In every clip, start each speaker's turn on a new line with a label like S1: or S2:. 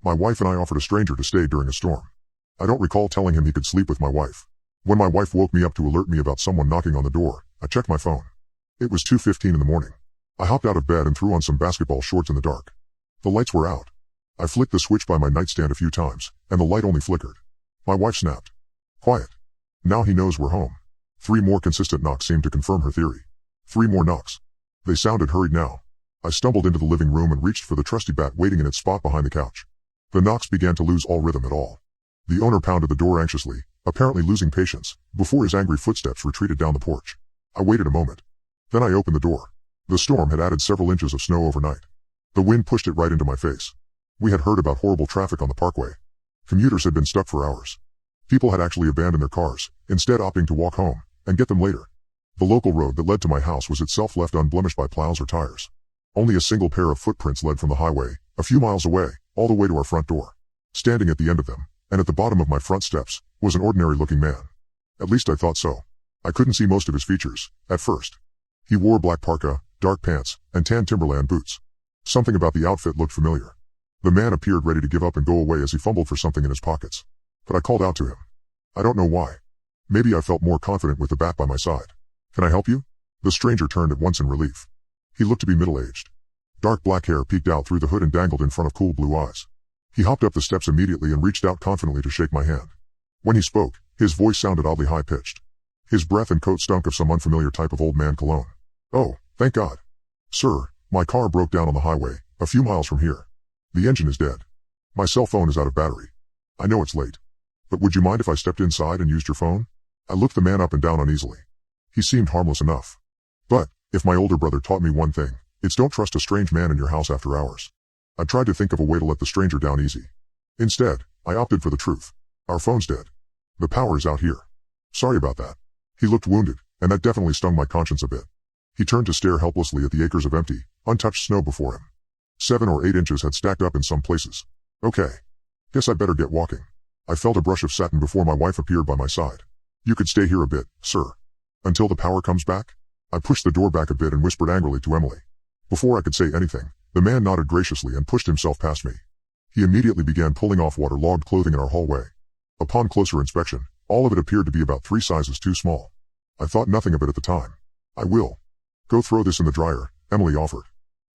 S1: My wife and I offered a stranger to stay during a storm. I don't recall telling him he could sleep with my wife. When my wife woke me up to alert me about someone knocking on the door, I checked my phone. It was 2:15 in the morning. I hopped out of bed and threw on some basketball shorts in the dark. The lights were out. I flicked the switch by my nightstand a few times, and the light only flickered. My wife snapped. Quiet. Now he knows we're home. 3 more consistent knocks seemed to confirm her theory. 3 more knocks. They sounded hurried now. I stumbled into the living room and reached for the trusty bat waiting in its spot behind the couch. The knocks began to lose all rhythm at all. The owner pounded the door anxiously, apparently losing patience, before his angry footsteps retreated down the porch. I waited a moment. Then I opened the door. The storm had added several inches of snow overnight. The wind pushed it right into my face. We had heard about horrible traffic on the parkway. Commuters had been stuck for hours. People had actually abandoned their cars, instead opting to walk home, and get them later. The local road that led to my house was itself left unblemished by plows or tires. Only a single pair of footprints led from the highway, a few miles away, all the way to our front door. Standing at the end of them, and at the bottom of my front steps, was an ordinary-looking man. At least I thought so. I couldn't see most of his features, at first. He wore black parka, dark pants, and tan Timberland boots. Something about the outfit looked familiar. The man appeared ready to give up and go away as he fumbled for something in his pockets. But I called out to him. I don't know why. Maybe I felt more confident with the bat by my side. Can I help you? The stranger turned at once in relief. He looked to be middle-aged. Dark black hair peeked out through the hood and dangled in front of cool blue eyes. He hopped up the steps immediately and reached out confidently to shake my hand. When he spoke, his voice sounded oddly high-pitched. His breath and coat stunk of some unfamiliar type of old man cologne. Oh, thank God. Sir, my car broke down on the highway, a few miles from here. The engine is dead. My cell phone is out of battery. I know it's late. But would you mind if I stepped inside and used your phone? I looked the man up and down uneasily. He seemed harmless enough. But, if my older brother taught me one thing, it's don't trust a strange man in your house after hours. I tried to think of a way to let the stranger down easy. Instead, I opted for the truth. Our phone's dead. The power is out here. Sorry about that. He looked wounded, and that definitely stung my conscience a bit. He turned to stare helplessly at the acres of empty, untouched snow before him. 7 or 8 inches had stacked up in some places. Okay. Guess I'd better get walking. I felt a brush of satin before my wife appeared by my side. You could stay here a bit, sir. Until the power comes back? I pushed the door back a bit and whispered angrily to Emily. Before I could say anything, the man nodded graciously and pushed himself past me. He immediately began pulling off waterlogged clothing in our hallway. Upon closer inspection, all of it appeared to be about 3 sizes too small. I thought nothing of it at the time. I will. Go throw this in the dryer, Emily offered.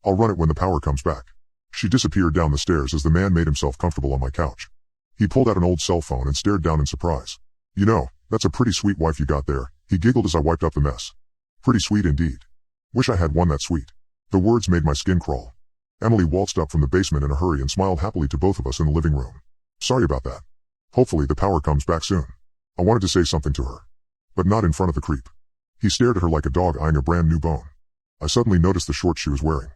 S1: I'll run it when the power comes back. She disappeared down the stairs as the man made himself comfortable on my couch. He pulled out an old cell phone and stared down in surprise. You know, that's a pretty sweet wife you got there, he giggled as I wiped up the mess. Pretty sweet indeed. Wish I had one that sweet. The words made my skin crawl. Emily waltzed up from the basement in a hurry and smiled happily to both of us in the living room. Sorry about that. Hopefully the power comes back soon. I wanted to say something to her. But not in front of the creep. He stared at her like a dog eyeing a brand new bone. I suddenly noticed the shorts she was wearing.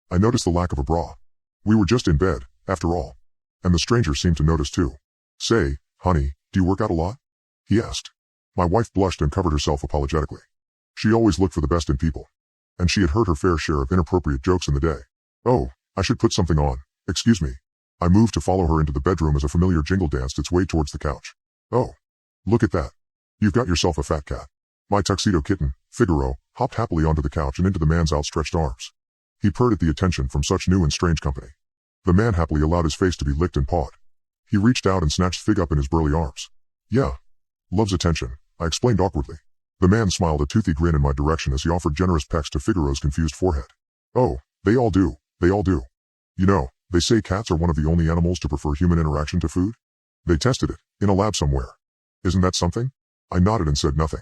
S1: I noticed the lack of a bra. We were just in bed, after all. And the stranger seemed to notice too. Say, honey, do you work out a lot? He asked. My wife blushed and covered herself apologetically. She always looked for the best in people. And she had heard her fair share of inappropriate jokes in the day. Oh, I should put something on, excuse me. I moved to follow her into the bedroom as a familiar jingle danced its way towards the couch. Oh, look at that. You've got yourself a fat cat. My tuxedo kitten, Figaro, hopped happily onto the couch and into the man's outstretched arms. He purred at the attention from such new and strange company. The man happily allowed his face to be licked and pawed. He reached out and snatched Fig up in his burly arms. Yeah. Loves attention, I explained awkwardly. The man smiled a toothy grin in my direction as he offered generous pecks to Figaro's confused forehead. Oh, they all do, they all do. You know, they say cats are one of the only animals to prefer human interaction to food. They tested it, in a lab somewhere. Isn't that something? I nodded and said nothing.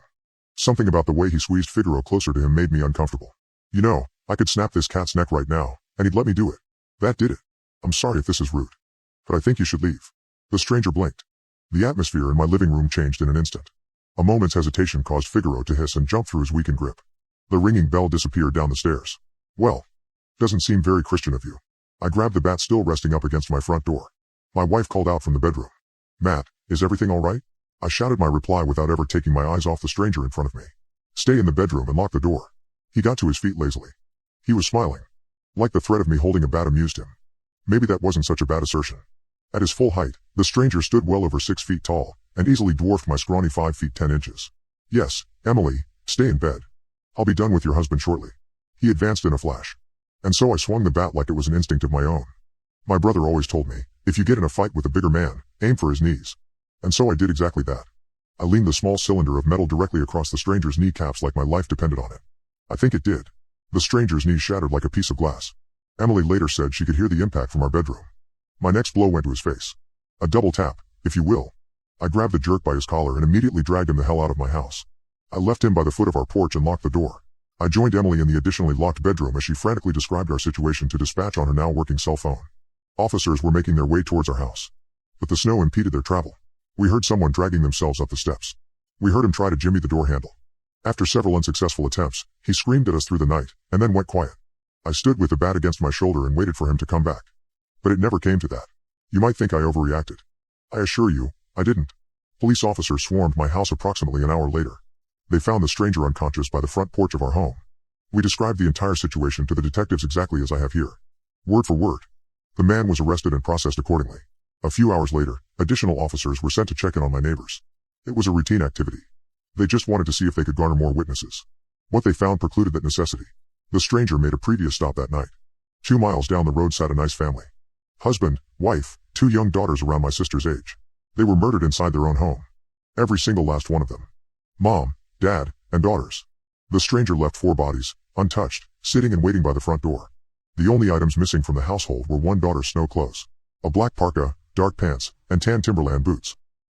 S1: Something about the way he squeezed Figaro closer to him made me uncomfortable. You know, I could snap this cat's neck right now, and he'd let me do it. That did it. I'm sorry if this is rude. But I think you should leave. The stranger blinked. The atmosphere in my living room changed in an instant. A moment's hesitation caused Figaro to hiss and jump through his weakened grip. The ringing bell disappeared down the stairs. Well, doesn't seem very Christian of you. I grabbed the bat still resting up against my front door. My wife called out from the bedroom. Matt, is everything all right? I shouted my reply without ever taking my eyes off the stranger in front of me. Stay in the bedroom and lock the door. He got to his feet lazily. He was smiling. Like the threat of me holding a bat amused him. Maybe that wasn't such a bad assertion. At his full height, the stranger stood well over 6 feet tall, and easily dwarfed my scrawny 5 feet 10 inches. Yes, Emily, stay in bed. I'll be done with your husband shortly. He advanced in a flash. And so I swung the bat like it was an instinct of my own. My brother always told me, If you get in a fight with a bigger man, aim for his knees. And so I did exactly that. I leaned the small cylinder of metal directly across the stranger's kneecaps like my life depended on it. I think it did. The stranger's knee shattered like a piece of glass. Emily later said she could hear the impact from our bedroom. My next blow went to his face. A double tap, if you will. I grabbed the jerk by his collar and immediately dragged him the hell out of my house. I left him by the foot of our porch and locked the door. I joined Emily in the additionally locked bedroom as she frantically described our situation to dispatch on her now working cell phone. Officers were making their way towards our house. But the snow impeded their travel. We heard someone dragging themselves up the steps. We heard him try to jimmy the door handle. After several unsuccessful attempts, he screamed at us through the night, and then went quiet. I stood with the bat against my shoulder and waited for him to come back. But it never came to that. You might think I overreacted. I assure you, I didn't. Police officers swarmed my house approximately an hour later. They found the stranger unconscious by the front porch of our home. We described the entire situation to the detectives exactly as I have here. Word for word. The man was arrested and processed accordingly. A few hours later, additional officers were sent to check in on my neighbors. It was a routine activity. They just wanted to see if they could garner more witnesses. What they found precluded that necessity. The stranger made a previous stop that night. 2 miles down the road sat a nice family. Husband, wife, 2 young daughters around my sister's age. They were murdered inside their own home. Every single last one of them. Mom, dad, and daughters. The stranger left 4 bodies, untouched, sitting and waiting by the front door. The only items missing from the household were one daughter's snow clothes, a black parka, dark pants, and tan Timberland boots.